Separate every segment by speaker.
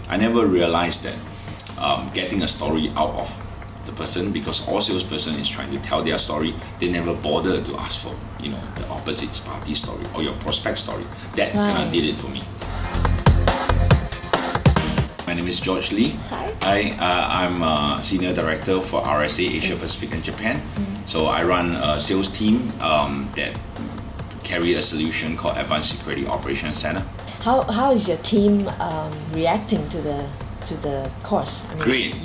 Speaker 1: I never realized that getting a story out of the person, because all salesperson is trying to tell their story, they never bother to ask for, you know, the opposite party story or your prospect story. That kind of did it for me. My name is George Lee.
Speaker 2: Hi.
Speaker 1: I'm a Senior Director for RSA Asia Pacific and Japan. So I run a sales team that carry a solution called Advanced Security Operations Center.
Speaker 2: How is your team reacting to the course? I mean,
Speaker 1: Great.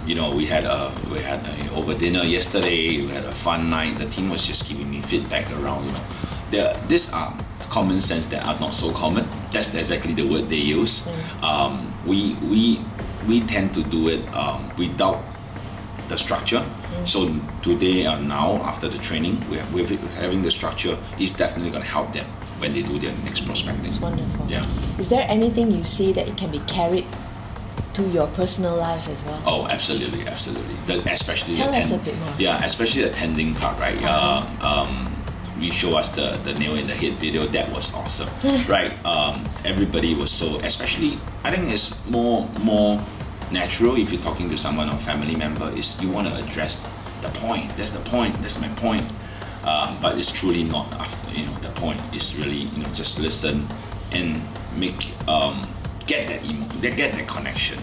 Speaker 1: You know, we had over dinner yesterday. We had a fun night. The team was just giving me feedback around. You know, these are common sense that are not so common. That's exactly the word they use. We tend to do it without the structure. So today and now, after the training, we're having the structure is definitely going to help them when they do their next prospecting.
Speaker 2: It's wonderful.
Speaker 1: Yeah.
Speaker 2: Is there anything you see that it can be carried to your personal life as well?
Speaker 1: Oh, absolutely. Especially
Speaker 2: Tell us a bit more.
Speaker 1: Yeah, especially the attending part, right? We show us the nail in the head video. That was awesome, right? Everybody was so, especially I think it's more natural if you're talking to someone or family member, is you want to address the point. That's the point. That's my point. But it's truly not. After, you know, the point is really, you know, just listen and get that connection.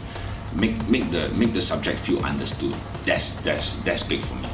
Speaker 1: Make the subject feel understood. That's big for me.